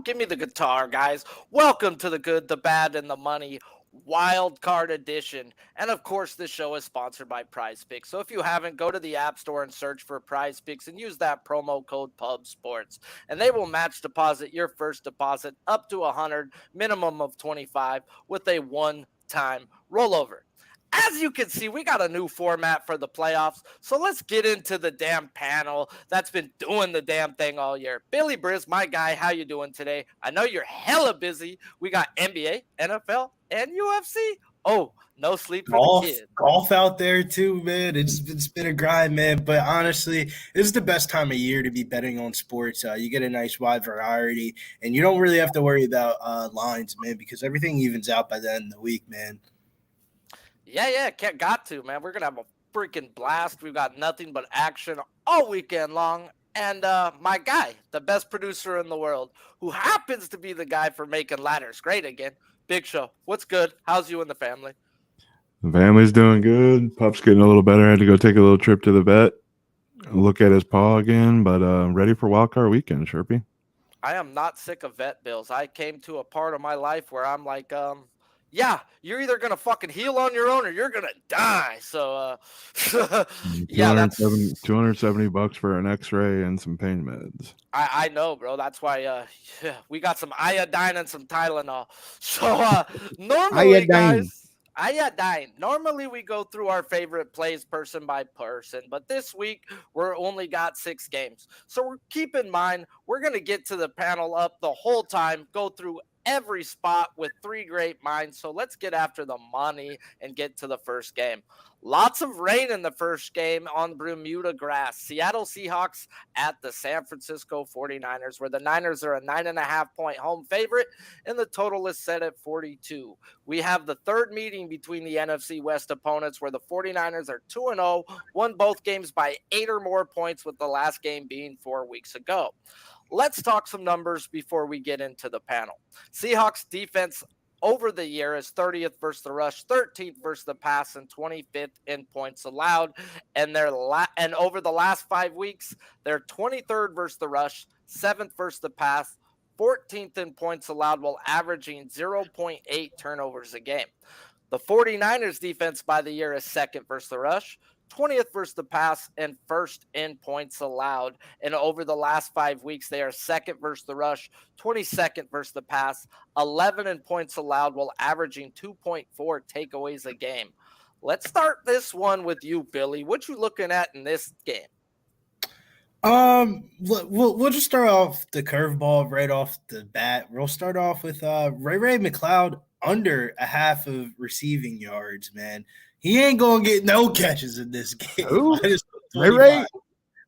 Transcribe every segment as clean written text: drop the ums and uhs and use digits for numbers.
Give me the guitar, guys. Welcome to the Good, the Bad, and the Money Wild Card Edition. And of course, this show is sponsored by Prize Picks. So if you haven't, go to the App Store and search for Prize Picks and use that promo code PUBSports. And they will match deposit your first deposit up to 100, minimum of 25, with a one-time rollover. As you can see, we got a new format for the playoffs, so let's get into the damn panel that's been doing the damn thing all year. Billy Briz, my guy, how you doing today? I know you're hella busy. We got NBA, NFL, and UFC. Oh, no sleep for the kids. Golf out there too, man. It's been a grind, man. But honestly, this is the best time of year to be betting on sports. You get a nice wide variety, and you don't really have to worry about lines, man, because everything evens out by the end of the week, man. Yeah, got to, man. We're going to have a freaking blast. We've got nothing but action all weekend long. And my guy, the best producer in the world, who happens to be the guy for making ladders great again, Big Show. What's good? How's you and the family? The family's doing good. Pup's getting a little better. I had to go take a little trip to the vet, look at his paw again, but ready for wildcard weekend, Sherpy. I am not sick of vet bills. I came to a part of my life where I'm like, yeah, you're either going to fucking heal on your own or you're going to die. So, yeah, that's $270 for an x-ray and some pain meds. I know, bro. That's why we got some iodine and some Tylenol. So, normally, guys, iodine. Normally, we go through our favorite plays person by person, but this week, we're only got 6 games. So, keep in mind, we're going to get to the panel up the whole time, go through every spot with 3 great minds. So let's get after the money and get to the first game. Lots of rain in the first game on Bermuda grass. Seattle Seahawks at the San Francisco 49ers, where the Niners are a 9.5-point home favorite, and the total is set at 42. We have the third meeting between the NFC West opponents, where the 49ers are 2-0, won both games by 8 or more points, with the last game being 4 weeks ago. Let's talk some numbers before we get into the panel. Seahawks defense over the year is 30th versus the rush, 13th versus the pass, and 25th in points allowed. And and over the last 5 weeks, they're 23rd versus the rush, 7th versus the pass, 14th in points allowed, while averaging 0.8 turnovers a game. The 49ers defense by the year is 2nd versus the rush, 20th versus the pass, and 1st in points allowed. And over the last 5 weeks, they are 2nd versus the rush, 22nd versus the pass, 11 in points allowed, while averaging 2.4 takeaways a game. Let's start this one with you, Billy. What you looking at in this game? We'll just start off the curveball right off the bat. We'll start off with Ray McLeod under a half of receiving yards, man. He ain't gonna get no catches in this game. Ray.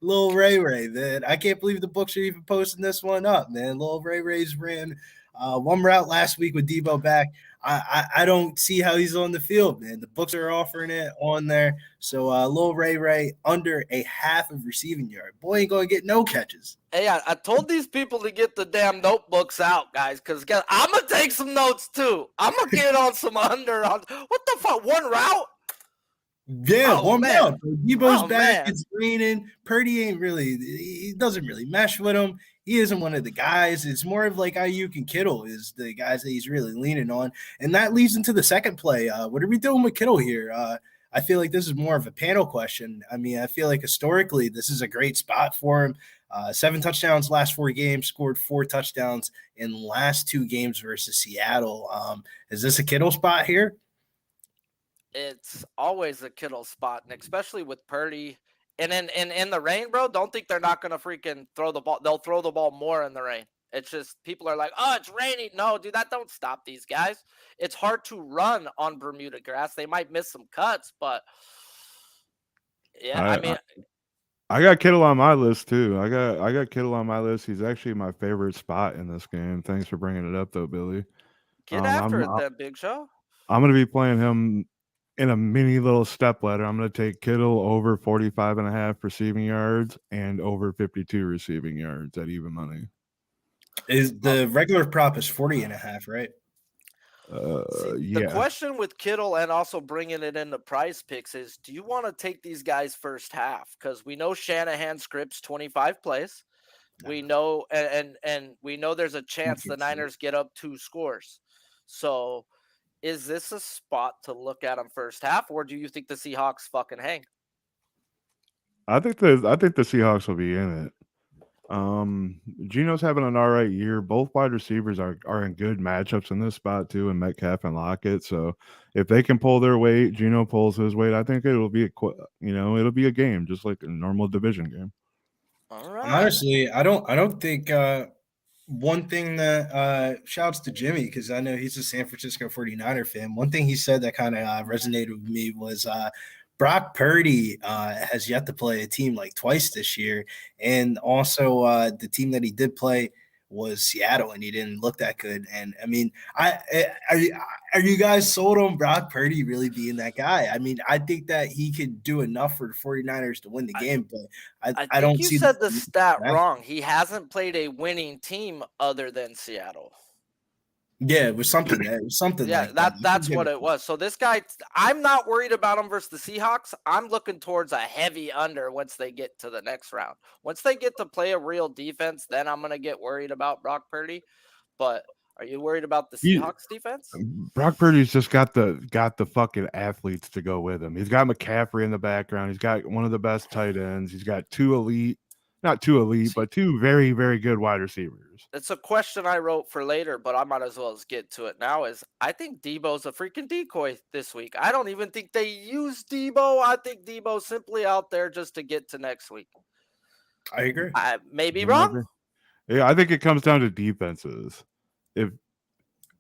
Little Ray, man. I can't believe the books are even posting this one up, man. Little Ray's ran one route last week with Debo back. I don't see how he's on the field, man. The books are offering it on there. So Lil Ray under a half of receiving yard. Boy ain't gonna get no catches. Hey, I told these people to get the damn notebooks out, guys, because I'm gonna take some notes too. I'm gonna get on some under. What the fuck? One route? Yeah, one route. Debo's back. Man. It's raining. Purdy ain't really. He doesn't really mesh with him. He isn't one of the guys. It's more of like Ayuk and Kittle is the guys that he's really leaning on. And that leads into the second play. What are we doing with Kittle here? I feel like this is more of a panel question. I mean, I feel like historically this is a great spot for him. 7 touchdowns last 4 games, scored 4 touchdowns in last 2 games versus Seattle. Is this a Kittle spot here? It's always a Kittle spot, and especially with Purdy. And in the rain, bro, don't think they're not going to freaking throw the ball. They'll throw the ball more in the rain. It's just people are like, oh, it's raining. No, dude, that don't stop these guys. It's hard to run on Bermuda grass. They might miss some cuts, but yeah, I got Kittle on my list too. I got Kittle on my list. He's actually my favorite spot in this game. Thanks for bringing it up, though, Billy. Get after it, then, Big Show. I'm going to be playing him in a mini little step ladder. I'm going to take Kittle over 45.5 receiving yards and over 52 receiving yards at even money. Is the regular prop is 40.5, right? The question with Kittle and also bringing it into Prize Picks is, do you want to take these guys first half? Because we know Shanahan scripts 25 plays. We know, and we know there's a chance the Niners get up 2 scores. So, is this a spot to look at them first half, or do you think the Seahawks fucking hang? I think the Seahawks will be in it. Geno's having an all right year. Both wide receivers are in good matchups in this spot too, and Metcalf and Lockett. So if they can pull their weight, Geno pulls his weight. I think it'll be it'll be a game just like a normal division game. All right. Honestly, I don't think one thing that shouts to Jimmy, because I know he's a San Francisco 49er fan. One thing he said that kind of resonated with me was Brock Purdy has yet to play a team like twice this year. And also the team that he did play was Seattle, and he didn't look that good. And I mean, are you guys sold on Brock Purdy really being that guy? I mean, I think that he could do enough for the 49ers to win the game, but I don't think see you said the stat wrong. He hasn't played a winning team other than Seattle. Yeah, it was something. Yeah, like that's what it was. So this guy, I'm not worried about him versus the Seahawks. I'm looking towards a heavy under once they get to the next round. Once they get to play a real defense, then I'm gonna get worried about Brock Purdy. But are you worried about the Seahawks defense? Brock Purdy's just got the fucking athletes to go with him. He's got McCaffrey in the background. He's got one of the best tight ends. He's got not two elite, but two very, very good wide receivers. It's a question I wrote for later, but I might as well get to it now. I think Debo's a freaking decoy this week. I don't even think they use Debo. I think Debo's simply out there just to get to next week. I agree. I may be wrong. Yeah, I think it comes down to defenses.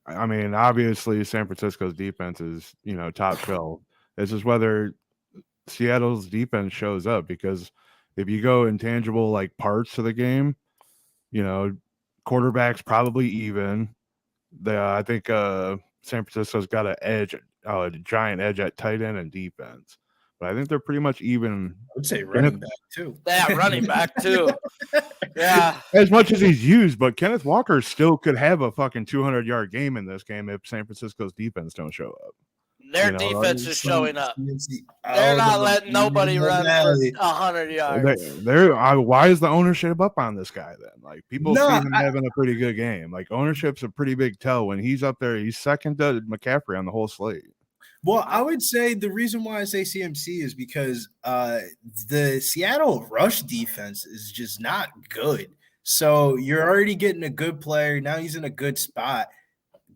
Obviously San Francisco's defense is, top shelf. It's just whether Seattle's defense shows up, because if you go intangible like parts to the game, quarterback's probably even. I think San Francisco's got a giant edge at tight end and defense. But I think they're pretty much even. I would say running back too. Yeah, running back too. Yeah. As much as he's used, but Kenneth Walker still could have a fucking 200-yard game in this game if San Francisco's defense don't show up. Their defense is showing up. They're not letting nobody run for 100 yards. Why is the ownership up on this guy then? Like, people see him having a pretty good game. Like, ownership's a pretty big tell when he's up there. He's second to McCaffrey on the whole slate. Well, I would say the reason why I say CMC is because the Seattle rush defense is just not good. So you're already getting a good player. Now he's in a good spot.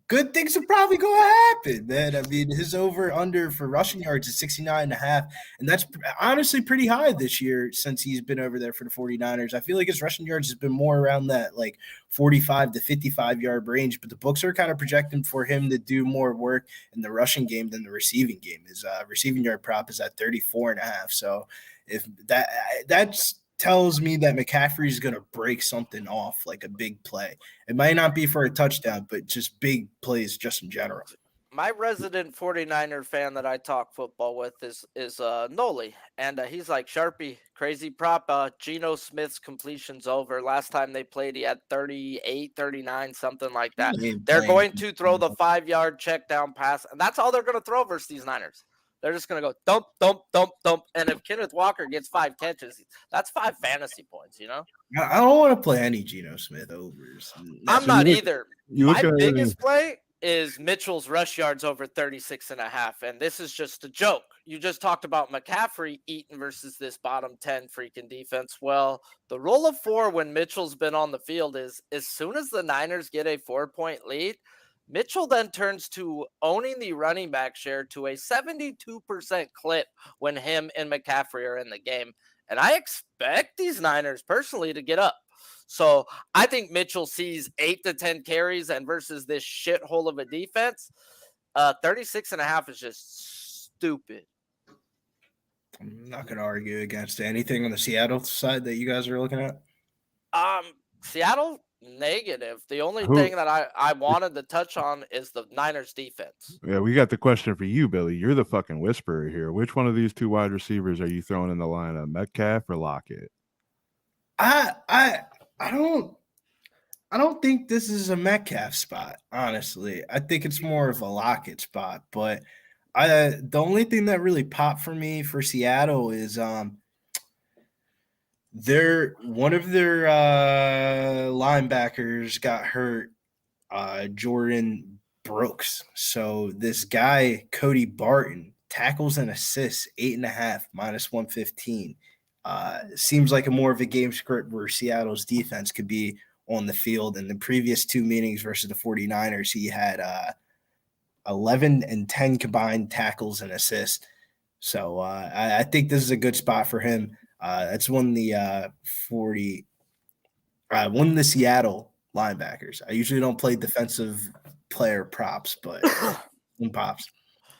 Good things are probably going to happen, man. I mean, his over-under for rushing yards is 69.5, and that's honestly pretty high this year since he's been over there for the 49ers. I feel like his rushing yards has been more around that, like, 45 to 55-yard range, but the books are kind of projecting for him to do more work in the rushing game than the receiving game. His receiving yard prop is at 34.5, so if that's tells me that McCaffrey is going to break something off, like a big play. It might not be for a touchdown, but just big plays just in general. My resident 49er fan that I talk football with is Noli, and he's like, Sharpie, crazy prop. Geno Smith's completion's over. Last time they played, he had 38, 39, something like that. They're going to throw the 5-yard check down pass, and that's all they're going to throw versus these Niners. They're just going to go dump, dump, dump, dump. And if Kenneth Walker gets 5 catches, that's 5 fantasy points, I don't want to play any Geno Smith overs. I'm not either. My biggest play is Mitchell's rush yards over 36.5. And this is just a joke. You just talked about McCaffrey eating versus this bottom 10 freaking defense. Well, the rule of 4 when Mitchell's been on the field is as soon as the Niners get a 4-point lead, Mitchell then turns to owning the running back share to a 72% clip when him and McCaffrey are in the game. And I expect these Niners personally to get up. So I think Mitchell sees 8 to 10 carries, and versus this shithole of a defense, 36.5 is just stupid. I'm not going to argue against anything on the Seattle side that you guys are looking at. Seattle, negative. The only thing that I wanted to touch on is the Niners defense. Yeah, we got the question for you, Billy. You're the fucking whisperer here. Which one of these 2 wide receivers are you throwing in the lineup, Metcalf or Lockett? I don't think this is a Metcalf spot, honestly. I think it's more of a Lockett spot. But the only thing that really popped for me for Seattle is One of their linebackers got hurt, Jordan Brooks. So this guy, Cody Barton, tackles and assists 8.5 minus 115. Seems like a more of a game script where Seattle's defense could be on the field. In the previous two meetings versus the 49ers, he had 11 and 10 combined tackles and assists. So I think this is a good spot for him. That's one of the one of the Seattle linebackers. I usually don't play defensive player props, but pops.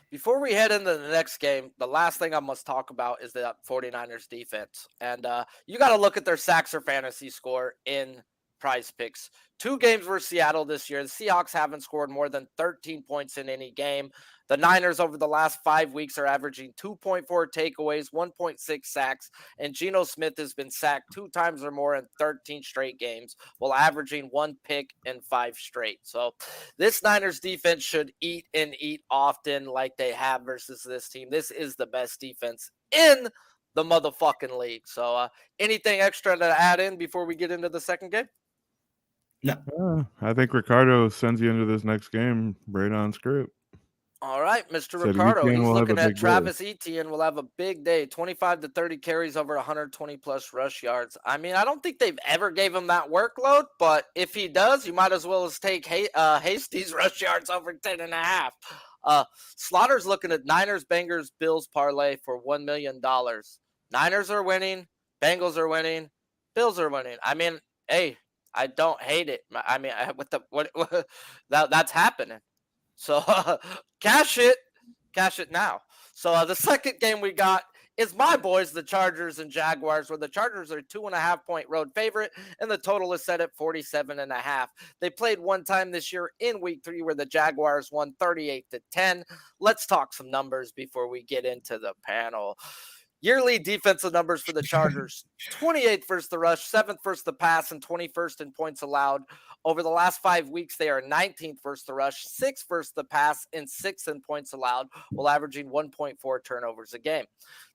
Before we head into the next game, the last thing I must talk about is the 49ers defense. And you got to look at their sacks or fantasy score in Prize Picks. 2 games versus Seattle this year. The Seahawks haven't scored more than 13 points in any game. The Niners over the last 5 weeks are averaging 2.4 takeaways, 1.6 sacks, and Geno Smith has been sacked 2 times or more in 13 straight games, while averaging 1 pick in 5 straight. So this Niners defense should eat and eat often like they have versus this team. This is the best defense in the motherfucking league. So anything extra to add in before we get into the second game? No. I think Ricardo sends you into this next game right on script. All right, Mr. Ricardo. He's looking at Travis Etienne will have a big day, 25 to 30 carries over 120-plus rush yards. I mean, I don't think they've ever gave him that workload, but if he does, you might as well as take Hasty's rush yards over 10.5. Slaughter's looking at Niners, Bengals, Bills parlay for $1 million. Niners are winning. Bengals are winning. Bills are winning. I mean, hey, I don't hate it. I mean, that's happening. So cash it now. So the second game we got is my boys, the Chargers and Jaguars, where the Chargers are 2.5-point road favorite, and the total is set at 47.5. They played one time this year in week 3 where the Jaguars won 38-10. Let's talk some numbers before we get into the panel. Yearly defensive numbers for the Chargers: 28th versus the rush, 7th versus the pass, and 21st in points allowed. Over the last 5 weeks, they are 19th versus the rush, 6th versus the pass, and 6th in points allowed, while averaging 1.4 turnovers a game.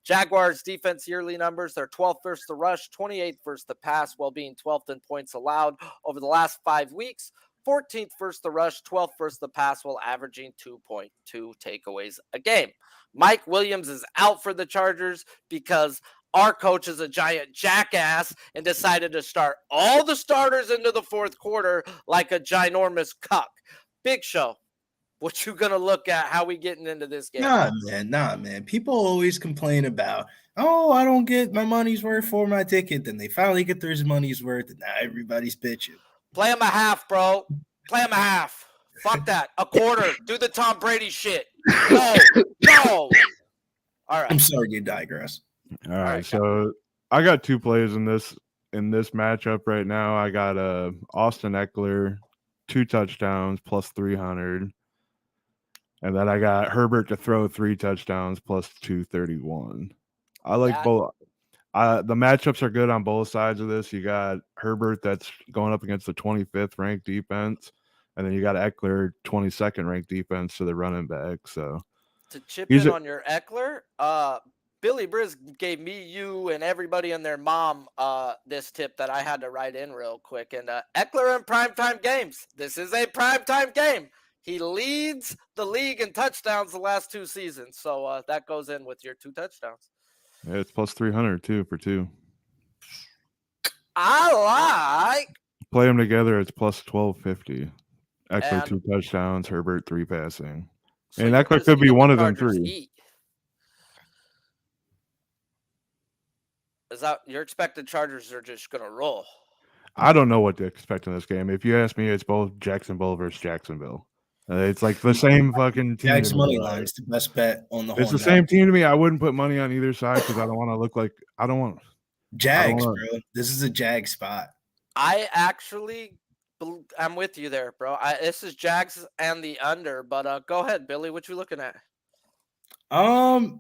Jaguars defense yearly numbers: they're 12th versus the rush, 28th versus the pass, while being 12th in points allowed. Over the last 5 weeks, 14th versus the rush, 12th versus the pass, while averaging 2.2 takeaways a game. Mike Williams is out for the Chargers because our coach is a giant jackass and decided to start all the starters into the fourth quarter like a ginormous cuck. Big Show, what you going to look at? How we getting into this game? Nah, man. People always complain about, I don't get my money's worth for my ticket. Then they finally get their money's worth, and now everybody's bitching. Play them a half, bro. Play them a half. Fuck that. A quarter. Do the Tom Brady shit. No. All right. I'm sorry you digress. All right. So I got 2 plays in this matchup right now. I got Austin Eckler, 2 touchdowns plus 300. And then I got Herbert to throw 3 touchdowns plus 231. I like both. The matchups are good on both sides of this. You got Herbert that's going up against the 25th ranked defense. And then you got Eckler, 22nd ranked defense to the running back. So to chip in on your Eckler, Billy Briz gave me, you, and everybody and their mom this tip that I had to write in real quick. And Eckler in primetime games. This is a primetime game. He leads the league in touchdowns the last 2 seasons. So that goes in with your 2 touchdowns. Yeah, it's plus 300 too for 2. I like. Play them together. It's plus 1250. Eckler 2 touchdowns, Herbert 3 passing. So and Eckler could be one of them 3. Is that your expected Chargers are just going to roll? I don't know what to expect in this game. If you ask me, it's both Jacksonville versus Jacksonville. It's like the same fucking team. Jags money line is the best bet on the whole. It's the same team to me. I wouldn't put money on either side because I don't want to look like – I don't want – Jags, bro. This is a Jag spot. I'm with you there, bro. This is Jags and the under, but go ahead, Billy. What you looking at? The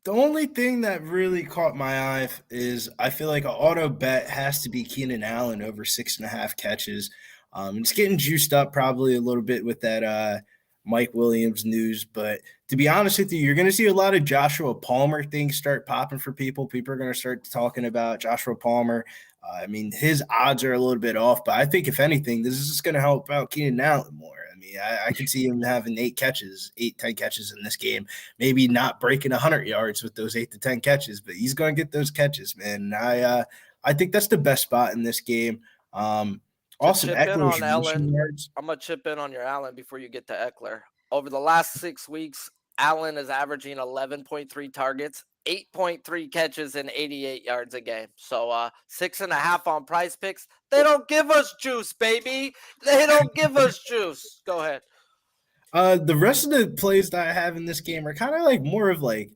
only thing that really caught my eye is I feel like an auto bet has to be Keenan Allen over 6.5 catches. It's getting juiced up probably a little bit with that Mike Williams news. But to be honest with you, you're going to see a lot of Joshua Palmer things start popping for people. People are going to start talking about Joshua Palmer. I mean, his odds are a little bit off, but I think if anything, this is just going to help out Keenan Allen more. I mean, I could see him having 10 catches in this game. Maybe not breaking 100 yards with those 8 to 10 catches, but he's going to get those catches, man. I think that's the best spot in this game. Austin Eckler's rushing yards. I'm going to chip in on your Allen before you get to Eckler. Over the last 6 weeks, Allen is averaging 11.3 targets, 8.3 catches, and 88 yards a game. So 6.5 on Price Picks. They don't give us juice, baby. They don't give us juice. Go ahead. The rest of the plays that I have in this game are kind of like more of like,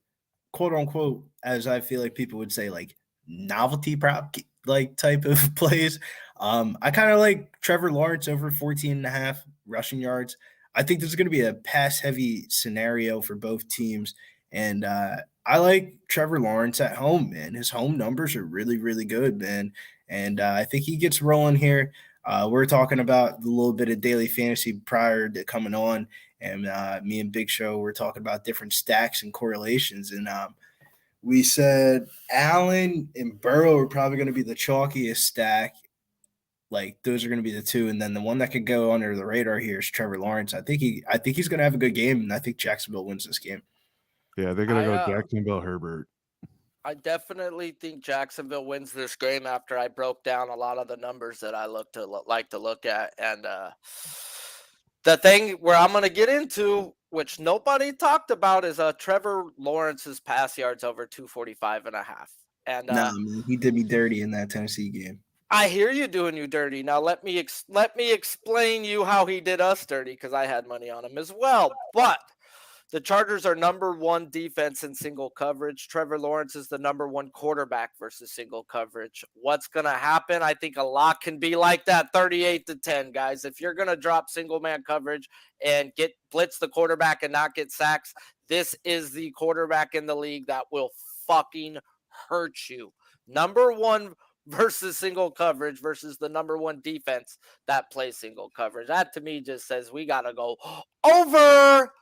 quote unquote, as I feel like people would say, like novelty prop like type of plays. I kind of like Trevor Lawrence over 14.5 rushing yards. I think there's going to be a pass-heavy scenario for both teams, and I like Trevor Lawrence at home, man. His home numbers are really, really good, man, and I think he gets rolling here. We're talking about a little bit of daily fantasy prior to coming on, and me and Big Show were talking about different stacks and correlations, and we said Allen and Burrow are probably going to be the chalkiest stack. Like those are going to be the two, and then the one that could go under the radar here is Trevor Lawrence. I think he's going to have a good game, and I think Jacksonville wins this game. Yeah, they're going to go Jacksonville Herbert. I definitely think Jacksonville wins this game after I broke down a lot of the numbers that I like to look at, and the thing where I'm going to get into, which nobody talked about, is Trevor Lawrence's pass yards over 245.5. And man, he did me dirty in that Tennessee game. I hear you doing you dirty. Now let me explain you how he did us dirty, because I had money on him as well. But the Chargers are number 1 defense in single coverage. Trevor Lawrence is the number 1 quarterback versus single coverage. What's going to happen? I think a lot can be like that 38-10, guys. If you're going to drop single man coverage and blitz the quarterback and not get sacks, this is the quarterback in the league that will fucking hurt you. Number 1 versus single coverage versus the number 1 defense that plays single coverage. That to me just says we got to go over.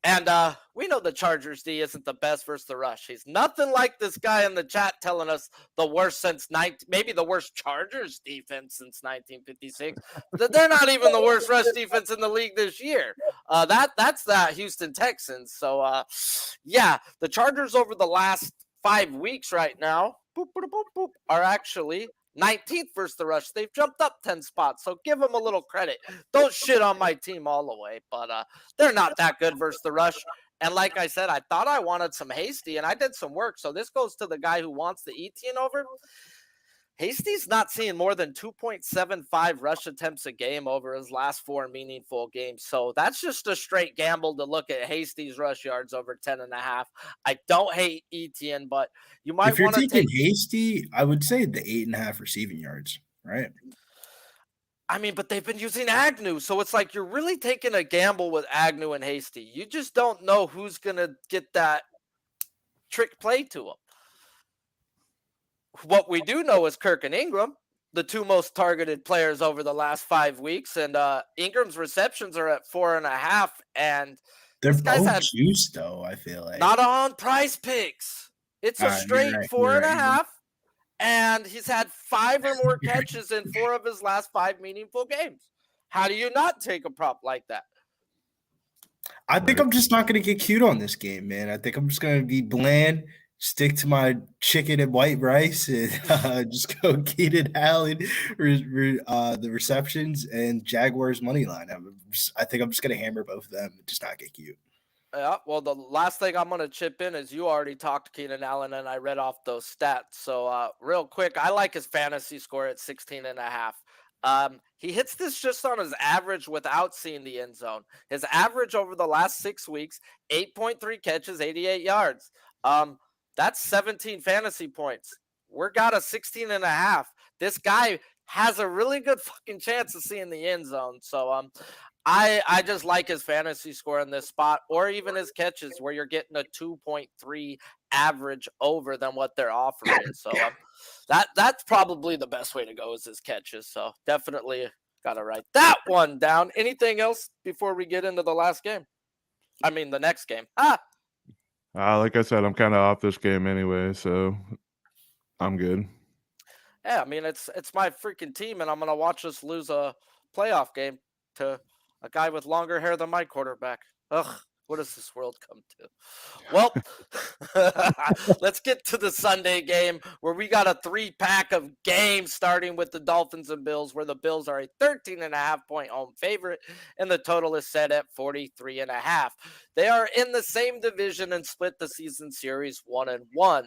And we know the Chargers D isn't the best versus the rush. He's nothing like this guy in the chat telling us the worst maybe the worst Chargers defense since 1956. They're not even the worst rush defense in the league this year. That's the Houston Texans. So yeah, the Chargers over the last 5 weeks right now are actually 19th versus the rush. They've jumped up 10 spots, so give them a little credit. Don't shit on my team all the way, but they're not that good versus the rush. And like I said, I thought I wanted some Hasty, and I did some work. So this goes to the guy who wants the Etienne over. Hasty's not seeing more than 2.75 rush attempts a game over his last 4 meaningful games. So that's just a straight gamble to look at Hasty's rush yards over 10.5. I don't hate Etienne, but you might want to take Hasty. I would say the 8.5 receiving yards, right? I mean, but they've been using Agnew, so it's like you're really taking a gamble with Agnew and Hasty. You just don't know who's going to get that trick play to him. What we do know is Kirk and Ingram, the 2 most targeted players over the last 5 weeks, and Ingram's receptions are at 4.5, and they're both juiced though. I feel like not on Price Picks. It's a straight 4.5, and he's had 5 or more catches in 4 of his last 5 meaningful games. How do you not take a prop like that? I think I'm just not going to get cute on this game, man. I think I'm just going to be bland. Stick to my chicken and white rice and just go Keenan Allen, the receptions, and Jaguars money line. I think I'm just going to hammer both of them and just not get cute. Yeah, well, the last thing I'm going to chip in is you already talked to Keenan Allen, and I read off those stats. So real quick, I like his fantasy score at 16.5. He hits this just on his average without seeing the end zone. His average over the last 6 weeks, 8.3 catches, 88 yards. That's 17 fantasy points. We're got a 16.5. This guy has a really good fucking chance of seeing the end zone. So I just like his fantasy score in this spot, or even his catches where you're getting a 2.3 average over than what they're offering. So that's probably the best way to go is his catches. So definitely Gotta write that one down. Anything else before we get into the last game? I mean, the next game. Like I said, I'm kind of off this game anyway, so I'm good. Yeah, I mean, it's my freaking team, and I'm gonna watch us lose a playoff game to a guy with longer hair than my quarterback. Ugh, what does this world come to? Well, let's get to the Sunday game where we got a 3-pack of games starting with the Dolphins and Bills, where the Bills are a 13.5-point home favorite, and the total is set at 43.5. They are in the same division and split the season series 1-1.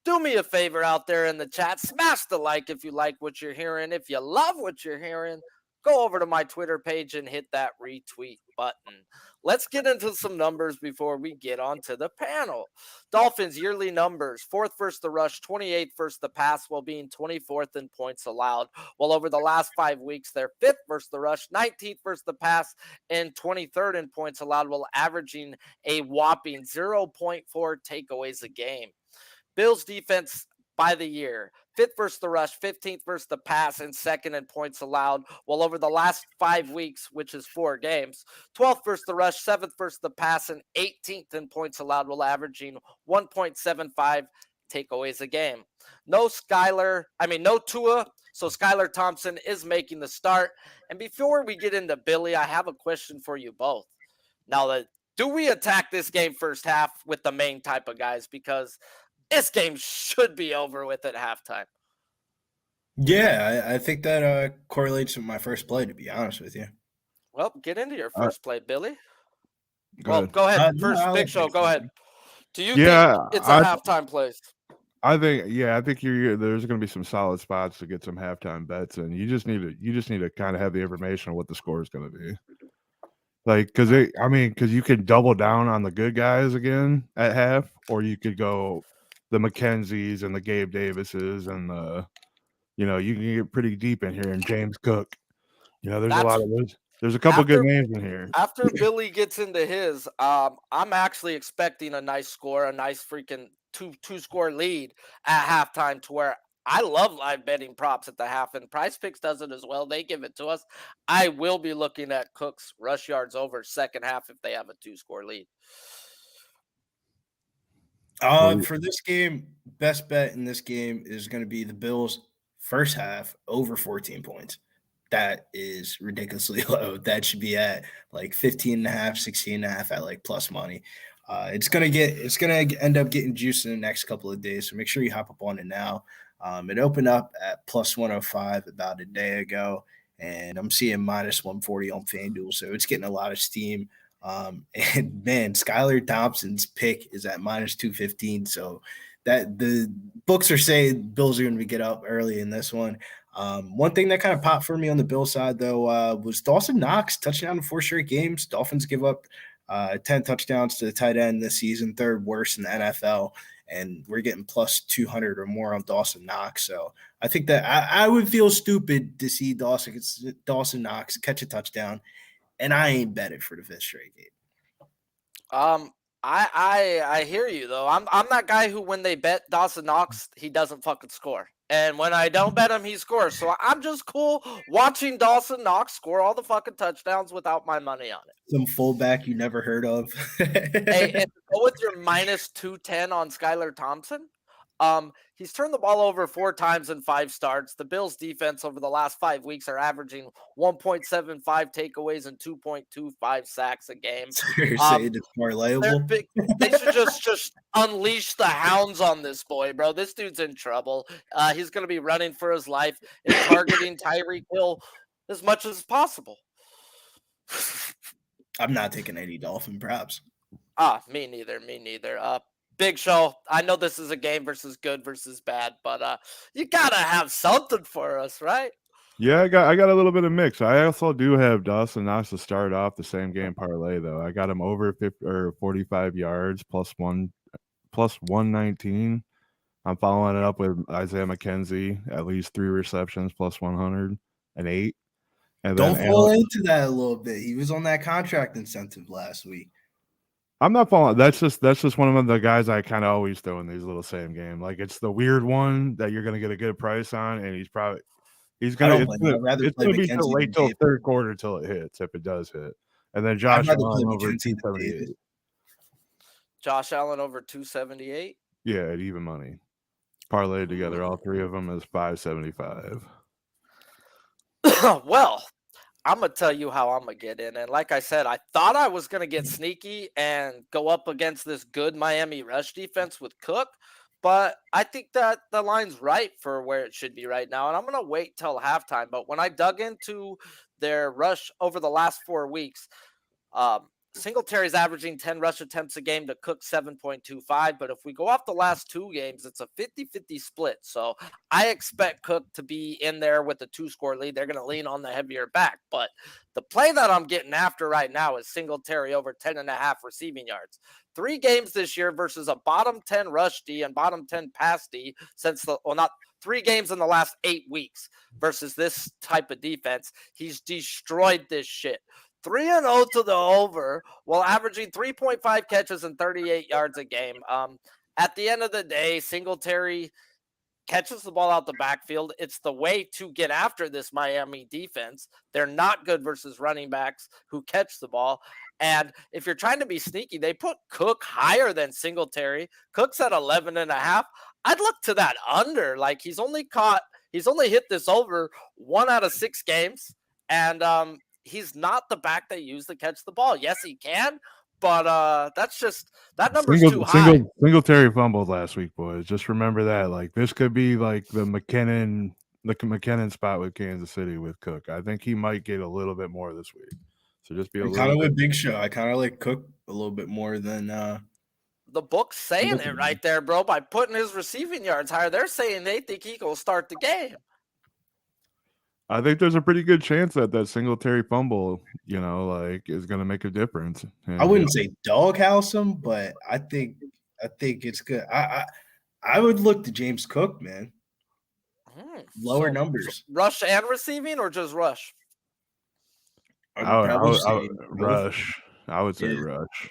Do me a favor out there in the chat. Smash the like if you like what you're hearing. If you love what you're hearing, go over to my Twitter page and hit that retweet button. Let's get into some numbers before we get onto the panel. Dolphins yearly numbers: 4th versus the rush, 28th versus the pass, while being 24th in points allowed. While over the last 5 weeks, they're 5th versus the rush, 19th versus the pass, and 23rd in points allowed, while averaging a whopping 0.4 takeaways a game. Bills defense by the year: 5th versus the rush, 15th versus the pass, and 2nd in points allowed. While over the last 5 weeks, which is 4 games, 12th versus the rush, 7th versus the pass, and 18th in points allowed, while averaging 1.75 takeaways a game. No Tua, so Skylar Thompson is making the start. And before we get into Billy, I have a question for you both. Now, do we attack this game first half with the main type of guys? Because this game should be over with at halftime. Yeah, I think that correlates with my first play, to be honest with you. Well, get into your first play, Billy. Go Go ahead. First, no, Big Show, go ahead. Do you Yeah, think it's a halftime play? I think there's going to be some solid spots to get some halftime bets, and you just need to kind of have the information on what the score is going to be. Like, because you could double down on the good guys again at half, or you could go the McKenzies and the Gabe Davises and the, you can get pretty deep in here. And James Cook, there's a lot of those. There's a couple good names in here. After Billy gets into his, I'm actually expecting a nice score, a nice freaking two-score lead at halftime, to where I love live betting props at the half, and Price Picks does it as well. They give it to us. I will be looking at Cook's rush yards over second half if they have a 2-score lead. For this game, best bet in this game is going to be the Bills first half over 14 points. That is ridiculously low. That should be at like 15.5, 16.5 at like plus money. It's gonna end up getting juiced in the next couple of days. So make sure you hop up on it now. It opened up at plus 105 about a day ago, and I'm seeing minus 140 on FanDuel. So it's getting a lot of steam. And man, Skylar Thompson's pick is at minus 215. So that the books are saying Bills are going to get up early in this one. One thing that kind of popped for me on the Bill side, though, was Dawson Knox touchdown in 4 straight games. Dolphins give up 10 touchdowns to the tight end this season, 3rd worst in the NFL, and we're getting plus 200 or more on Dawson Knox. So I think that I would feel stupid to see Dawson Knox catch a touchdown, and I ain't bet it for the 5th straight game. I hear you though. I'm that guy who, when they bet Dawson Knox, he doesn't fucking score. And when I don't bet him, he scores. So I'm just cool watching Dawson Knox score all the fucking touchdowns without my money on it. Some fullback you never heard of. Hey, and go with your minus 210 on Skylar Thompson. He's turned the ball over 4 times in 5 starts. The Bills defense over the last 5 weeks are averaging 1.75 takeaways and 2.25 sacks a game. You're saying it's more reliable? They should just unleash the hounds on this boy, bro. This dude's in trouble. He's going to be running for his life and targeting Tyreek Hill as much as possible. I'm not taking any Dolphin props. Me neither. Big Show, I know this is a game versus good versus bad, but you gotta have something for us, right? Yeah, I got a little bit of mix. I also do have Dawson Knox to start off the same game parlay though. I got him over 45 yards plus 119. I'm following it up with Isaiah McKenzie, at least 3 receptions plus 108. And don't fall into that a little bit. He was on that contract incentive last week. I'm not following. That's just one of the guys I kind of always throw in these little same game. Like, it's the weird one that you're going to get a good price on, and He's I gonna. don't blame him. I'd rather It's play gonna be McKenzie wait than till Davis. third quarter till it hits, if it does hit, and then I'd Josh rather Allen play over McKenzie than 278. Davis. Josh Allen over 278. Yeah, at even money. Parlayed together, all three of them is 575. Well, I'm gonna tell you how I'm gonna get in, and like I said, I thought I was gonna get sneaky and go up against this good Miami rush defense with Cook, but I think that the line's right for where it should be right now, and I'm gonna wait till halftime. But when I dug into their rush over the last 4 weeks, Singletary's averaging 10 rush attempts a game to Cook 7.25. But if we go off the last 2 games, it's a 50-50 split. So I expect Cook to be in there with the 2-score lead. They're going to lean on the heavier back. But the play that I'm getting after right now is Singletary over 10.5 receiving yards. 3 games this year versus a bottom 10 rush D and bottom 10 pass D since not 3 games in the last 8 weeks versus this type of defense. He's destroyed this shit. 3-0 to the over while averaging 3.5 catches and 38 yards a game. At the end of the day, Singletary catches the ball out the backfield. It's the way to get after this Miami defense. They're not good versus running backs who catch the ball. And if you're trying to be sneaky, they put Cook higher than Singletary. Cook's at 11.5. I'd look to that under. Like he's only hit this over 1 out of 6 games. And he's not the back they use to catch the ball. Yes, he can, but that number's too high. Singletary fumbled last week, boys. Just remember that. Like this could be like the McKinnon spot with Kansas City with Cook. I think he might get a little bit more this week. So just be a little kind of with Big Show. I kind of like Cook a little bit more than the book's saying it right there, bro. By putting his receiving yards higher, they're saying they think he will start the game. I think there's a pretty good chance that Singletary fumble, is going to make a difference. I wouldn't say doghouse him, but I think it's good. I would look to James Cook, man. Lower numbers. Rush and receiving, or just rush? I would say rush.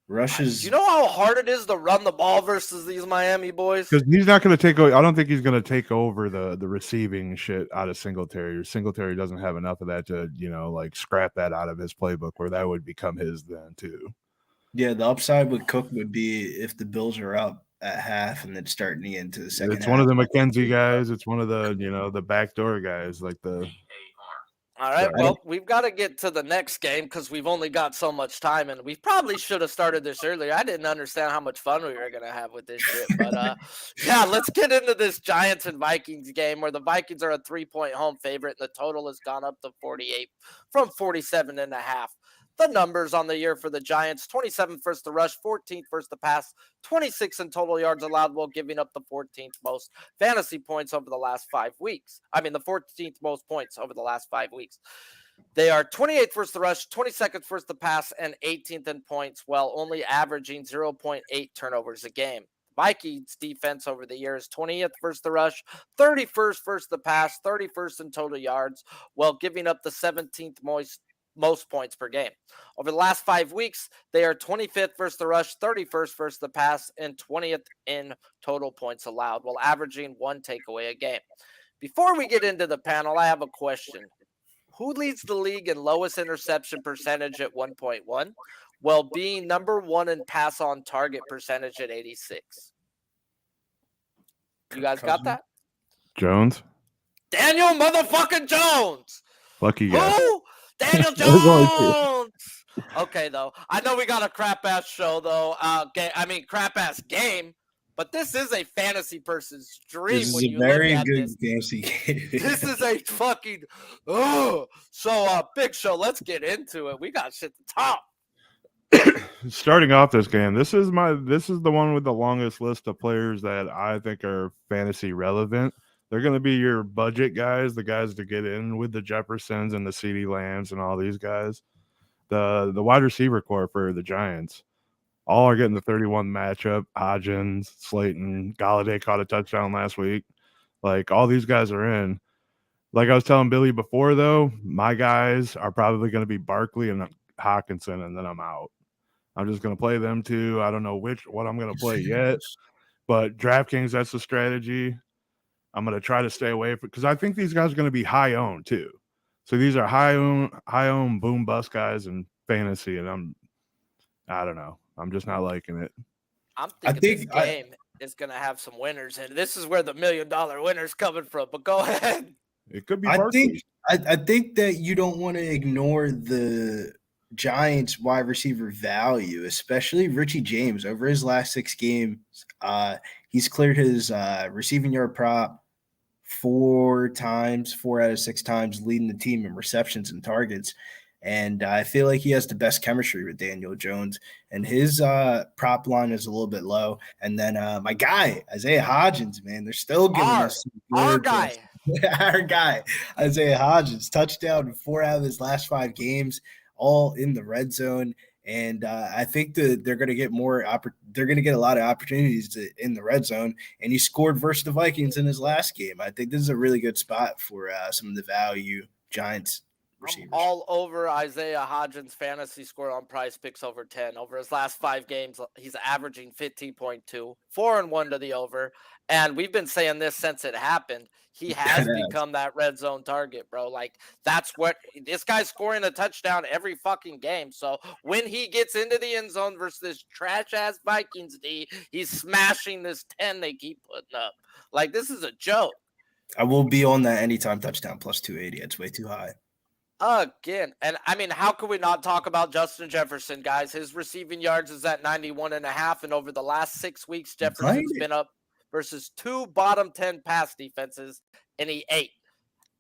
Rush is. Do you know how hard it is to run the ball versus these Miami boys? Because he's not going to take over. I don't think he's going to take over the receiving shit out of Singletary. Singletary doesn't have enough of that to, scrap that out of his playbook where that would become his then too. Yeah, the upside with Cook would be if the Bills are up at half and then starting to get into the second It's half. one of the McKenzie guys. It's one of the, the backdoor guys like the. All right, well, we've got to get to the next game because we've only got so much time, and we probably should have started this earlier. I didn't understand how much fun we were going to have with this shit, but yeah, let's get into this Giants and Vikings game where the Vikings are a 3-point home favorite, and the total has gone up to 48 from 47.5. The numbers on the year for the Giants: 27th versus the rush, 14th versus the pass, 26 in total yards allowed while giving up the 14th most fantasy points over the last 5 weeks. The 14th most points over the last 5 weeks. They are 28th versus the rush, 22nd versus the pass, and 18th in points while only averaging 0.8 turnovers a game. Vikings defense over the year is 20th versus the rush, 31st versus the pass, 31st in total yards while giving up the 17th most points per game. Over the last 5 weeks, they are 25th versus the rush, 31st versus the pass, and 20th in total points allowed, while averaging 1 takeaway a game. Before we get into the panel, I have a question. Who leads the league in lowest interception percentage at 1.1, while being number 1 in pass on target percentage at 86? You guys got that? Jones? Daniel motherfucking Jones! Lucky guy. Who? Daniel Jones. Okay, though. I know we got a crap-ass show, though. Crap-ass game. But this is a fantasy person's dream. This is a very good fantasy game. This is a fucking... So, Big Show, let's get into it. We got shit to talk. Starting off this game, this is the one with the longest list of players that I think are fantasy relevant. They're going to be your budget guys, the guys to get in with the Jeffersons and the CeeDee Lambs and all these guys. The wide receiver core for the Giants, all are getting the 31 matchup. Hodgins, Slayton, Galladay caught a touchdown last week. Like, all these guys are in. Like I was telling Billy before, though, my guys are probably going to be Barkley and Hawkinson, and then I'm out. I'm just going to play them two. I don't know what I'm going to play yet. But DraftKings, that's the strategy. I'm going to try to stay away from because I think these guys are going to be high owned too. So these are high own boom bust guys in fantasy, and I don't know. I'm just not liking it. I'm thinking this game is going to have some winners, and this is where the $1 million winner's coming from. But go ahead. It could be. I think that you don't want to ignore the Giants wide receiver value, especially Richie James. Over his last 6 games, he's cleared his receiving yard prop 4 out of 6 times, leading the team in receptions and targets. And I feel like he has the best chemistry with Daniel Jones, and his prop line is a little bit low. And then my guy, Isaiah Hodgins, man, they're still giving us our guy. Our guy, Isaiah Hodgins, touchdown in 4 out of his last 5 games, all in the red zone. And I think that they're going to get they're going to get a lot of opportunities in the red zone. And he scored versus the Vikings in his last game. I think this is a really good spot for some of the value Giants receivers. I'm all over Isaiah Hodgins' fantasy score on Price Picks over 10. Over his last 5 games, he's averaging 15.2, 4-1 to the over. And we've been saying this since it happened. He has become that red zone target, bro. Like, that's what this guy's scoring a touchdown every fucking game. So when he gets into the end zone versus this trash ass Vikings D, he's smashing this 10 they keep putting up. Like, this is a joke. I will be on that anytime touchdown plus 280. It's way too high. Again, and I mean, how could we not talk about Justin Jefferson, guys? His receiving yards is at 91.5, and over the last 6 weeks, Jefferson's been up versus 2 bottom 10 pass defenses, and he ate,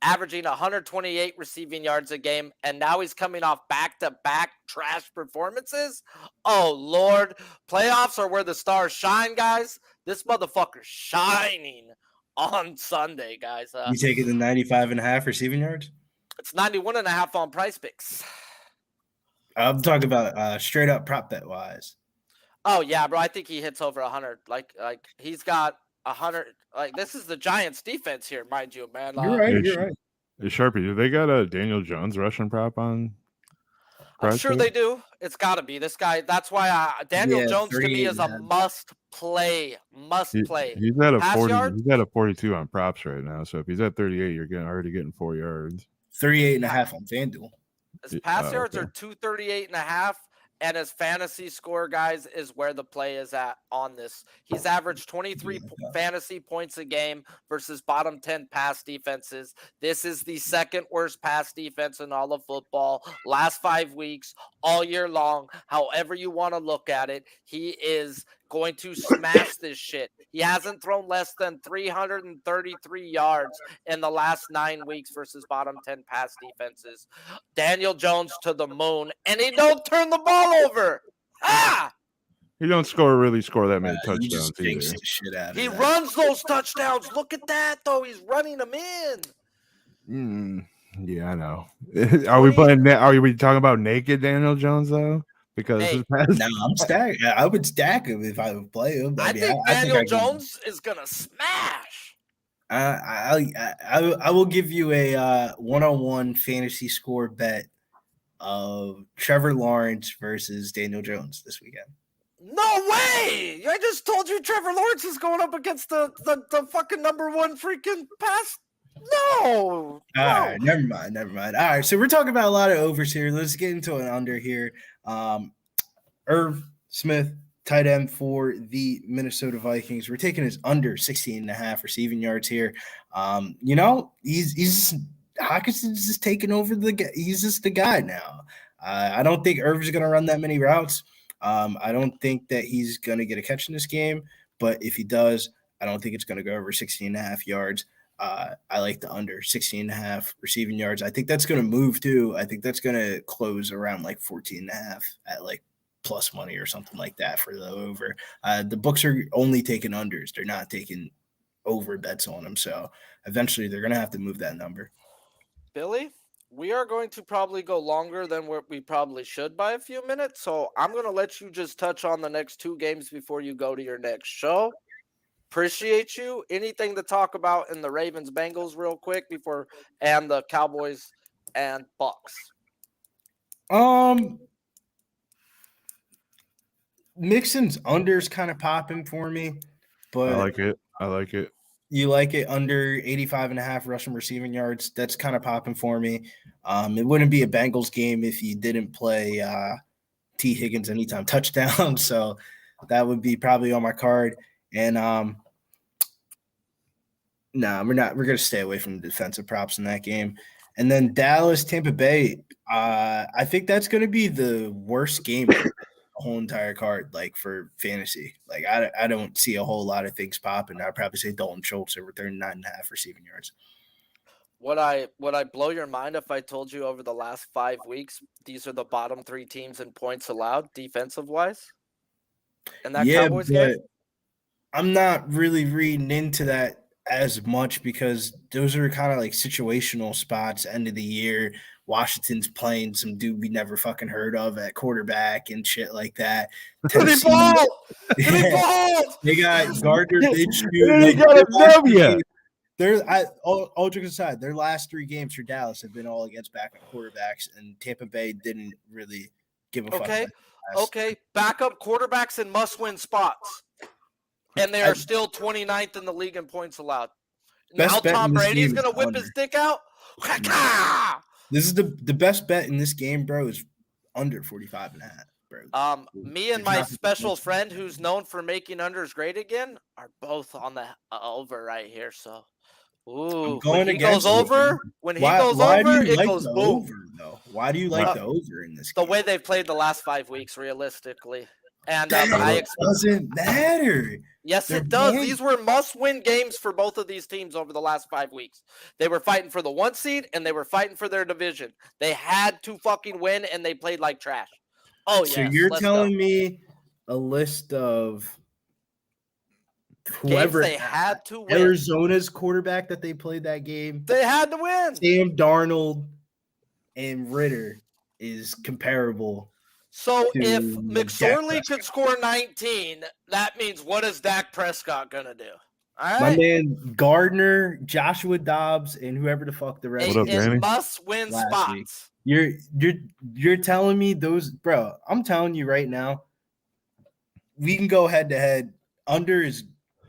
averaging 128 receiving yards a game, and now he's coming off back-to-back trash performances. Oh, Lord. Playoffs are where the stars shine, guys. This motherfucker's shining on Sunday, guys. You taking the 95.5 receiving yards? It's 91.5 on Price Picks. I'm talking about straight up prop bet wise. Oh yeah, bro. I think he hits over 100. Like he's got 100. Like, this is the Giants defense here, mind you, man. You're right. Hey, Sharpie, do they got a Daniel Jones rushing prop on? I'm sure they do. It's got to be this guy. That's why Daniel Jones to me is a must play. He's at a 40. He's at a 42 on props right now. So if he's at 38, you're already getting 4 yards. 38.5 on FanDuel. His pass yards are 238.5, and his fantasy score, guys, is where the play is at on this. He's averaged 23 fantasy points a game versus bottom 10 pass defenses. This is the second worst pass defense in all of football. Last 5 weeks, all year long, however you want to look at it, he is going to smash this shit. He hasn't thrown less than 333 yards in the last 9 weeks versus bottom 10 pass defenses. Daniel Jones to the moon, and he don't turn the ball over. He don't really score that many touchdowns either. He runs those touchdowns. Look at that, though. He's running them in. Yeah, I know. Are we talking about naked Daniel Jones though? Because I'm stacked. I would stack him if I would play him. I think Daniel Jones is gonna smash. I will give you a one-on-one fantasy score bet of Trevor Lawrence versus Daniel Jones this weekend. No way! I just told you Trevor Lawrence is going up against the fucking number 1 freaking pass. No. All right, never mind. All right, so we're talking about a lot of overs here. Let's get into an under here. Irv Smith, tight end for the Minnesota Vikings. We're taking his under 16.5 receiving yards here. He's Hawkinson's just taking over he's just the guy now. I don't think Irv is going to run that many routes. I don't think that he's going to get a catch in this game, but if he does, I don't think it's going to go over 16.5 yards. I like the under 16.5 receiving yards. I think that's going to move too. I think that's going to close around like 14.5 at like plus money or something like that for the over. The books are only taking unders. They're not taking over bets on them. So eventually they're going to have to move that number. Billy, we are going to probably go longer than what we probably should by a few minutes. So I'm going to let you just touch on the next 2 games before you go to your next show. Appreciate you. Anything to talk about in the Ravens Bengals real quick and the Cowboys and Bucs? Mixon's unders kind of popping for me, but I like it. You like it under 85.5 rushing receiving yards. That's kind of popping for me. It wouldn't be a Bengals game if you didn't play T. Higgins anytime touchdown. So that would be probably on my card. And we're not. We're going to stay away from the defensive props in that game. And then Dallas, Tampa Bay. I think that's going to be the worst game for the whole entire card, like for fantasy. Like I don't see a whole lot of things popping. I'd probably say Dalton Schultz over 39.5 receiving yards. Would I blow your mind if I told you over the last 5 weeks these are the bottom 3 teams in points allowed defensive wise? In that Cowboys game? I'm not really reading into that as much because those are kind of like situational spots. End of the year, Washington's playing some dude we never fucking heard of at quarterback and shit like that. Tennessee, they got Gardner Minshew. They got a W. All jokes aside, their last 3 games for Dallas have been all against backup quarterbacks, and Tampa Bay didn't really give a fuck. Okay, backup quarterbacks in must-win spots. And they are still 29th in the league in points allowed. Now Tom Brady's going to whip his dick out? This is the best bet in this game, bro, is under 45.5, bro. Me and my special friend who's known for making unders great again are both on the over right here. So, when he goes over, it goes boom. Over, though? Why do you like the over in this game? The way they've played the last 5 weeks, realistically. And doesn't matter. Yes, it does. These were must-win games for both of these teams over the last 5 weeks. They were fighting for the 1 seed, and they were fighting for their division. They had to fucking win, and they played like trash. Oh, yeah. So you're telling me a list of whoever they had to win. Arizona's quarterback that they played that game. They had to win. Sam Darnold and Ritter is comparable. So if McSorley could score 19, that means what is Dak Prescott going to do? All right. My man Gardner, Joshua Dobbs, and whoever the fuck the rest is must-win spots. You're telling me those, bro, I'm telling you right now, we can go head-to-head. Under is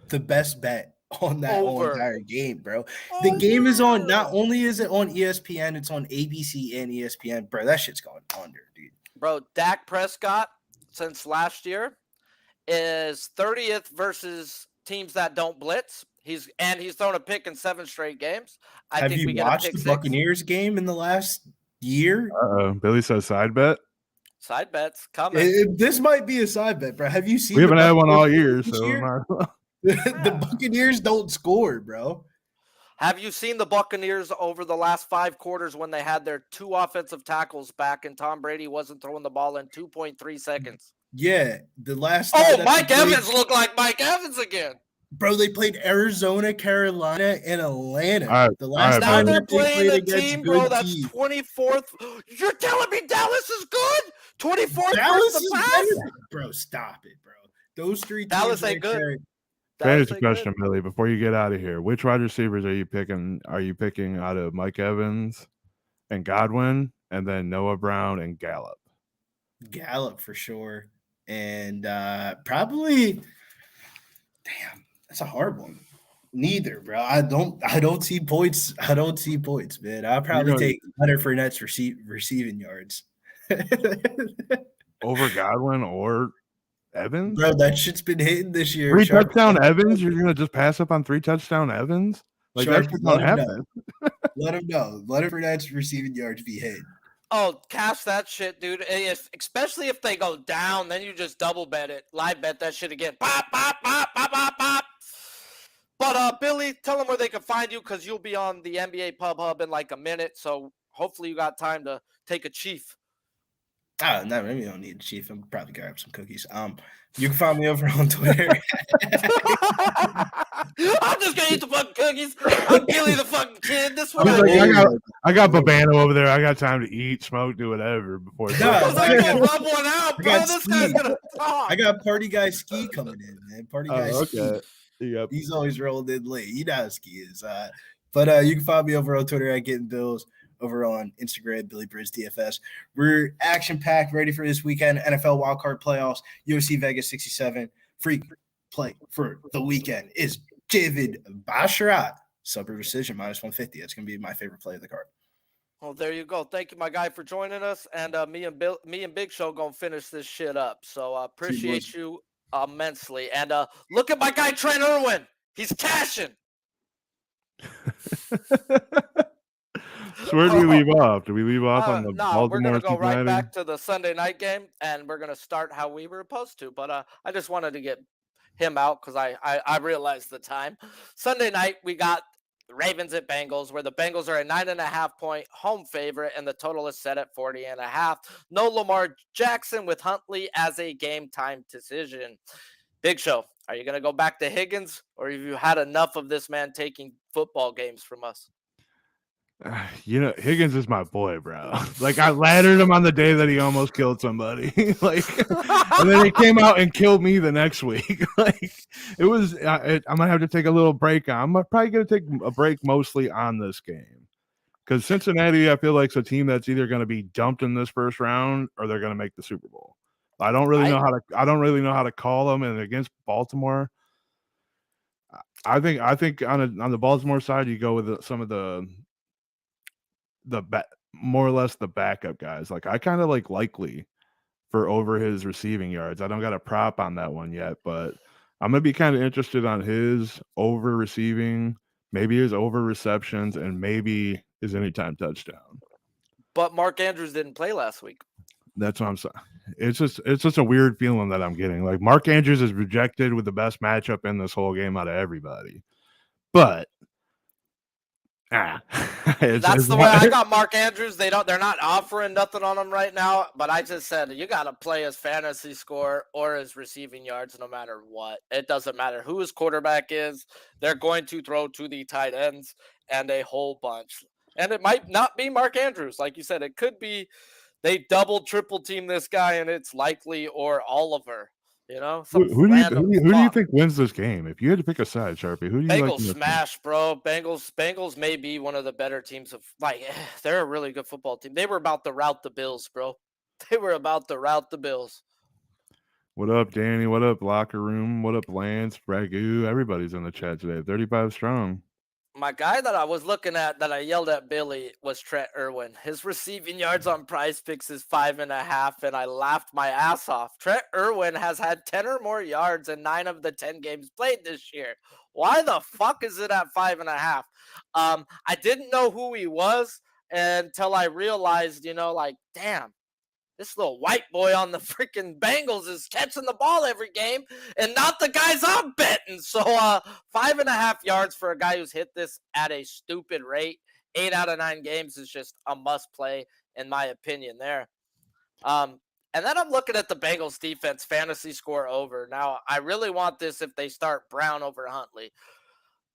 the best bet on that whole entire game, bro. The game is on, not only is it on ESPN, it's on ABC and ESPN. Bro, that shit's going under, dude. Bro, Dak Prescott, since last year, is 30th versus teams that don't blitz. He's thrown a pick in 7 straight games. Have you watched the Buccaneers game in the last year? Billy says side bet. Side bets coming. This might be a side bet, bro. Have you seen? We haven't had one all year, so the Buccaneers don't score, bro. Have you seen the Buccaneers over the last 5 quarters when they had their 2 offensive tackles back and Tom Brady wasn't throwing the ball in 2.3 seconds? Yeah, the last. Mike Evans looked like Mike Evans again. Bro, they played Arizona, Carolina, and Atlanta. The last time they're playing a team, bro, that's 24th. You're telling me Dallas is good? 24th Dallas is better. Bro, stop it, bro. Those 3 Dallas ain't good. Fantasy question, Billy, before you get out of here. Which wide receivers are you picking? Are you picking out of Mike Evans and Godwin and then Noah Brown and Gallup? Gallup for sure. And probably that's a hard one. Neither, bro. I don't see points. Man. I'll probably take Leonard Fournette's receiving yards. Over Godwin or Evans? Bro, that shit's been hitting this year. 3 touchdown Evans? You're going to just pass up on 3 touchdown Evans? Like, that's not happening. Let him know. Let Fournette's receiving yards be hit. Oh, cash that shit, dude. Especially if they go down, then you just double bet it. Live bet that shit again. Pop, pop, pop, pop, pop, pop. But, Billy, tell them where they can find you because you'll be on the NBA Pub Hub in like a minute. So hopefully you got time to take a chief. No, maybe you don't need a chief. I'm probably grab some cookies. You can find me over on Twitter. I'm just gonna eat the fucking cookies. I'm Billy the fucking kid. This one. I got Babano over there. I got time to eat, smoke, do whatever before. I'm gonna rub one out, bro. This guy's gonna talk. I got Party Guy Ski coming in, man. Party Guy okay. Ski. Yep. He's always rolling in late. You know how Ski is. But you can find me over on Twitter at Getting Bills. Over on Instagram, Billy Bridge DFS. We're action-packed, ready for this weekend. NFL wildcard playoffs, UFC Vegas 67. Free play for the weekend is Javid Basharat, suburb decision, -150. That's going to be my favorite play of the card. Well, there you go. Thank you, my guy, for joining us. And me and Big Show gonna finish this shit up. So appreciate you immensely. And look at my guy Trent Irwin. He's cashing. So where do we leave off? Do we leave off on the Baltimore? We're gonna go right back to the Sunday night game, and we're gonna start how we were supposed to. But I just wanted to get him out because I realized the time. Sunday night we got Ravens at Bengals, where the Bengals are a 9.5-point home favorite, and the total is set at 40.5. No Lamar Jackson with Huntley as a game time decision. Big Show, are you going to go back to Higgins, or have you had enough of this man taking football games from us? Higgins is my boy, bro. Like, I laddered him on the day that he almost killed somebody. And then he came out and killed me the next week. It was. I'm gonna have to take a little break. I'm probably gonna take a break mostly on this game because Cincinnati, I feel like, is a team that's either gonna be dumped in this first round or they're gonna make the Super Bowl. I don't really know how to call them. And against Baltimore, I think on the Baltimore side, you go with some of the more or less the backup guys. Like, I kind of like Likely for over his receiving yards. I don't got a prop on that one yet, but I'm gonna be kind of interested on his over receiving, maybe his over receptions, and maybe his anytime touchdown. But Mark Andrews didn't play last week. That's what I'm saying. It's just a weird feeling that I'm getting. Like, Mark Andrews is rejected with the best matchup in this whole game out of everybody, but that's the way I got Mark Andrews. They're not offering nothing on him right now, but I just said you got to play his fantasy score or his receiving yards no matter what. It doesn't matter who his quarterback is. They're going to throw to the tight ends and a whole bunch. And it might not be Mark Andrews. Like you said, it could be they double, triple team this guy and it's Likely or Oliver. Who do you think wins this game? If you had to pick a side, Sharpie, who do you Bengals smash, bro. Bengals may be one of the better teams they're a really good football team. They were about to rout the Bills, bro. They were about to rout the Bills. What up, Danny? What up, Locker Room? What up, Lance? Ragu? Everybody's in the chat today. 35 strong. My guy that I was looking at that I yelled at Billy was Trent Irwin. His receiving yards on Prize Picks is 5.5, and I laughed my ass off. Trent Irwin has had 10 or more yards in 9 of the 10 games played this year. Why the fuck is it at 5.5? I didn't know who he was until I realized, damn. This little white boy on the freaking Bengals is catching the ball every game and not the guys I'm betting. So 5.5 yards for a guy who's hit this at a stupid rate. 8 out of 9 games is just a must play, in my opinion, there. And then I'm looking at the Bengals defense fantasy score over. Now, I really want this if they start Brown over Huntley.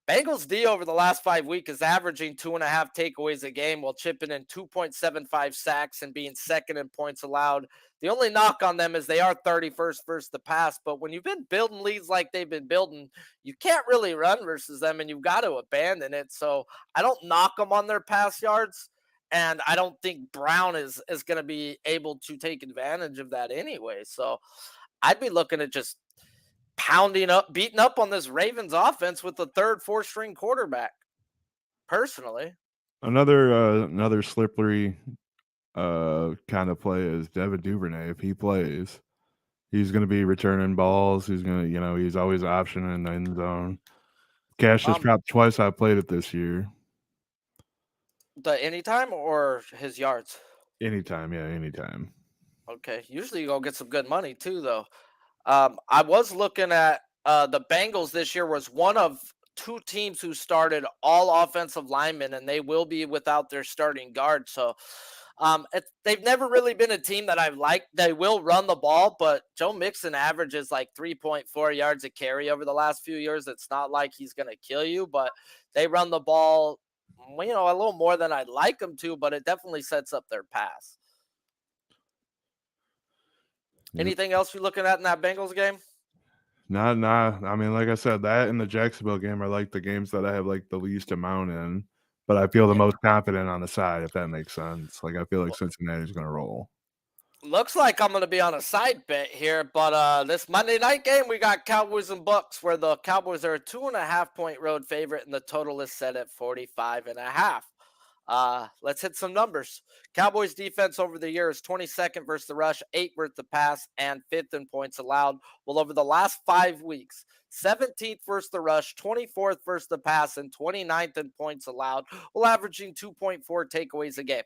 Bengals D over the last 5 weeks is averaging 2.5 takeaways a game while chipping in 2.75 sacks and being second in points allowed. The only knock on them is they are 31st versus the pass, but when you've been building leads like they've been building, you can't really run versus them and you've got to abandon it. So I don't knock them on their pass yards, and I don't think Brown is going to be able to take advantage of that anyway. So I'd be looking at just beating up on this Ravens offense with the third, fourth string quarterback. Personally, another slippery kind of play is Devin Duvernay. If he plays, he's going to be returning balls. He's going to, he's always an option in the end zone. Cash has dropped twice. I played it this year. The anytime or his yards? Anytime, yeah, anytime. Okay, usually you go get some good money too, though. I was looking at the Bengals this year was one of 2 teams who started all offensive linemen, and they will be without their starting guard. So they've never really been a team that I've liked. They will run the ball, but Joe Mixon averages like 3.4 yards a carry over the last few years. It's not like he's going to kill you, but they run the ball, a little more than I'd like them to, but it definitely sets up their pass. Anything else you're looking at in that Bengals game? Nah. I mean, like I said, that and the Jacksonville game are like the games that I have like the least amount in, but I feel the most confident on the side, if that makes sense. Like, I feel like Cincinnati's going to roll. Looks like I'm going to be on a side bet here, but this Monday night game, we got Cowboys and Bucs, where the Cowboys are a 2.5-point road favorite, and the total is set at 45.5. Let's hit some numbers. Cowboys defense over the year is 22nd versus the rush, 8th versus the pass, and 5th in points allowed. Well, over the last 5 weeks, 17th versus the rush, 24th versus the pass, and 29th in points allowed, while averaging 2.4 takeaways a game.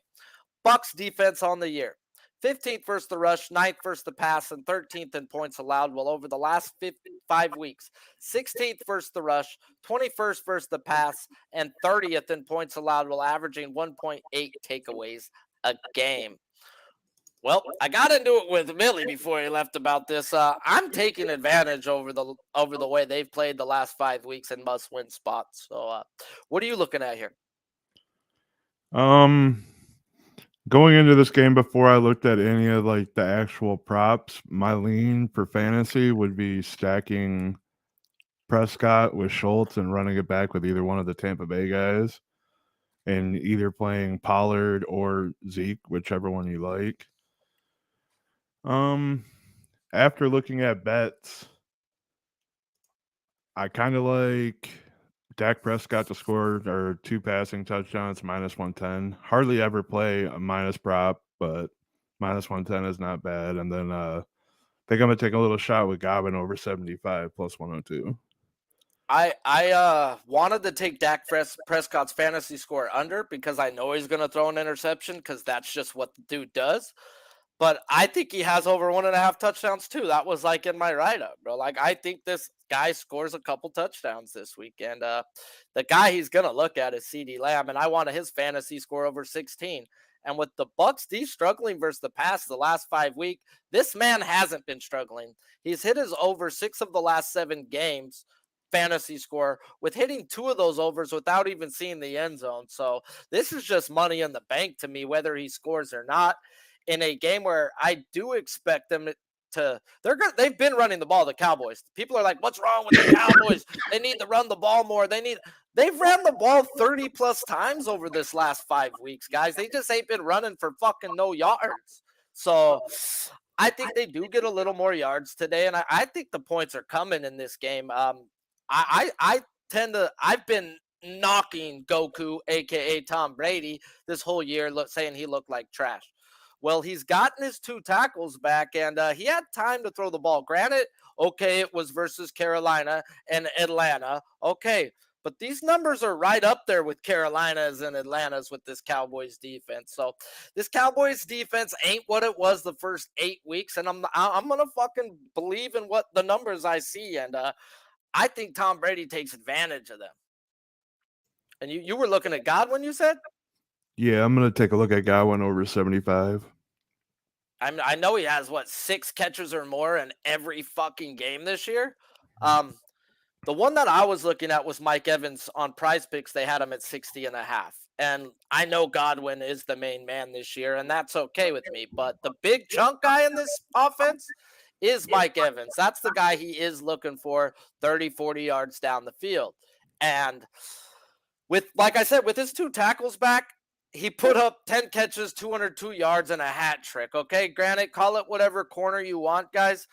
Bucs defense on the year: 15th versus the rush, 9th versus the pass, and 13th in points allowed. Well, over the last 5 weeks, 16th versus the rush, 21st versus the pass, and 30th in points allowed, while averaging 1.8 takeaways a game. Well, I got into it with Millie before he left about this. I'm taking advantage over the way they've played the last 5 weeks in must-win spots. So, what are you looking at here? Going into this game, before I looked at any of like the actual props, my lean for fantasy would be stacking Prescott with Schultz and running it back with either one of the Tampa Bay guys, and either playing Pollard or Zeke, whichever one you like. After looking at bets, I kind of like Dak Prescott to score or 2 passing touchdowns, -110. Hardly ever play a minus prop, but -110 is not bad. And then I think I'm gonna take a little shot with Godwin over 75 +102. I wanted to take Dak Prescott's fantasy score under because I know he's going to throw an interception because that's just what the dude does. But I think he has over 1.5 touchdowns too. That was like in my write-up, bro. Like, I think this guy scores a couple touchdowns this week. And the guy he's going to look at is CeeDee Lamb. And I wanted his fantasy score over 16. And with the Bucs D struggling versus the pass the last 5 weeks, this man hasn't been struggling. He's hit his over 6 of the last 7 games fantasy score, with hitting 2 of those overs without even seeing the end zone. So this is just money in the bank to me, whether he scores or not, in a game where I do expect them to. They've been running the ball, the Cowboys. People are like, what's wrong with the Cowboys? They need to run the ball more. They've ran the ball 30 plus times over this last 5 weeks, guys. They just ain't been running for fucking no yards. So I think they do get a little more yards today, and I think the points are coming in this game. I've been knocking Goku, aka Tom Brady, this whole year, saying he looked like trash. Well, he's gotten his 2 tackles back, and he had time to throw the ball. Granted, okay, it was versus Carolina and Atlanta. Okay, but these numbers are right up there with Carolina's and Atlanta's with this Cowboys defense. So this Cowboys defense ain't what it was the first 8 weeks, and I'm gonna fucking believe in what the numbers I see, and I think Tom Brady takes advantage of them. And you were looking at Godwin, you said? Yeah, I'm gonna take a look at Godwin over 75. I know he has 6 catches or more in every fucking game this year. The one that I was looking at was Mike Evans on Prize Picks. They had him at 60.5. And I know Godwin is the main man this year, and that's okay with me. But the big chunk guy in this offense is Mike Evans. That's the guy he is looking for 30, 40 yards down the field. And like I said, with his 2 tackles back, he put up 10 catches, 202 yards, and a hat trick. Okay, granted, call it whatever corner you want, guys.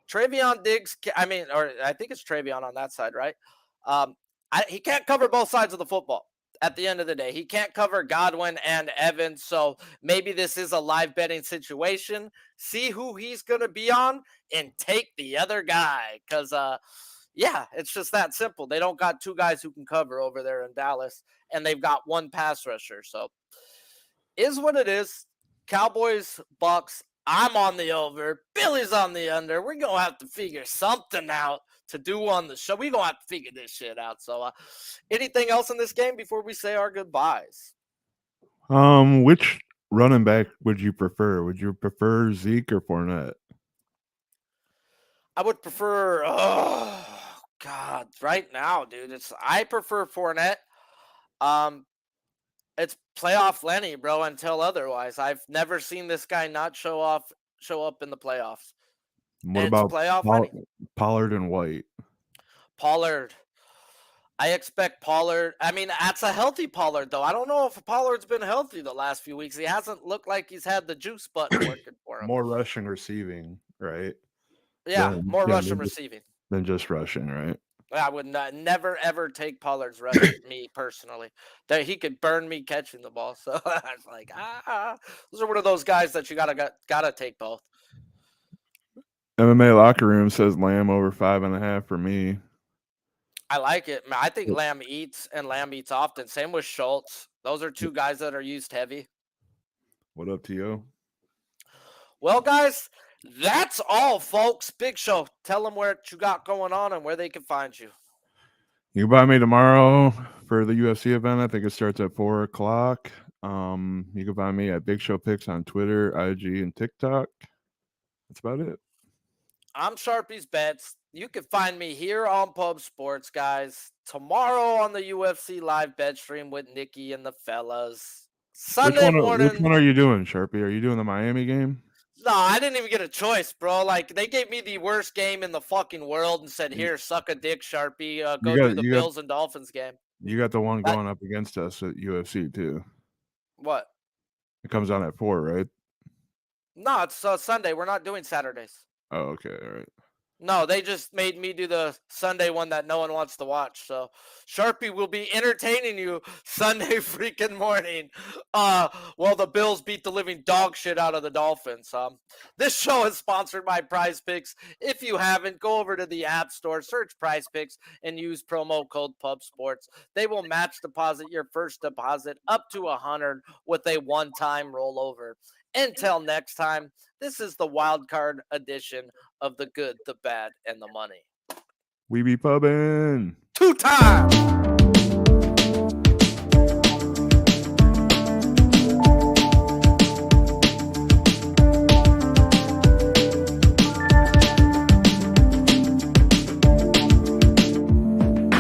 Travion Diggs, I think it's Travion on that side, right? He can't cover both sides of the football. At the end of the day, he can't cover Godwin and Evans. So maybe this is a live betting situation. See who he's going to be on and take the other guy. Because, it's just that simple. They don't got 2 guys who can cover over there in Dallas, and they've got 1 pass rusher. So is what it is. Cowboys, Bucs. I'm on the over. Billy's on the under. We're going to have to figure something out to do on the show. We're going to have to figure this shit out. So anything else in this game before we say our goodbyes? Which running back would you prefer? Would you prefer Zeke or Fournette? I would prefer, right now, dude. I prefer Fournette. It's playoff Lenny, bro, until otherwise. I've never seen this guy not show up in the playoffs. What about playoff Pollard and White? Pollard. I expect Pollard. I mean, that's a healthy Pollard, though. I don't know if Pollard's been healthy the last few weeks. He hasn't looked like he's had the juice button working for him. More rushing, receiving, right? Yeah, more rushing, than receiving. than just rushing, right? I would never ever take Pollard's rushing. Me personally, that he could burn me catching the ball. So I was like, those are one of those guys that you gotta take both. MMA locker room says Lamb over 5.5 for me. I like it. I think Lamb eats and Lamb eats often. Same with Schultz. Those are two guys that are used heavy. What up, T.O.? Well, guys, that's all, folks. Big Show. Tell them what you got going on and where they can find you. You can buy me tomorrow for the UFC event. I think it starts at 4 o'clock. You can find me at Big Show Picks on Twitter, IG, and TikTok. That's about it. I'm Sharpie's Bets. You can find me here on Pub Sports, guys. Tomorrow on the UFC live bet stream with Nikki and the fellas. Sunday morning. Which one are you doing, Sharpie? Are you doing the Miami game? No, I didn't even get a choice, bro. Like, they gave me the worst game in the fucking world and said, here, suck a dick, Sharpie. Go do the Bills and Dolphins game. You got the one going up against us at UFC, too. What? It comes on at 4, right? No, it's Sunday. We're not doing Saturdays. Oh, okay. All right. No, they just made me do the Sunday one that no one wants to watch. So Sharpie will be entertaining you Sunday freaking morning. Well, the Bills beat the living dog shit out of the Dolphins. This show is sponsored by Prize Picks. If you haven't, go over to the App Store, search Prize Picks, and use promo code PubSports. They will match deposit your first deposit up to $100 with a one-time rollover. Until next time, this is the wild card edition of the good, the bad, and the money. We be pubbing 2 times.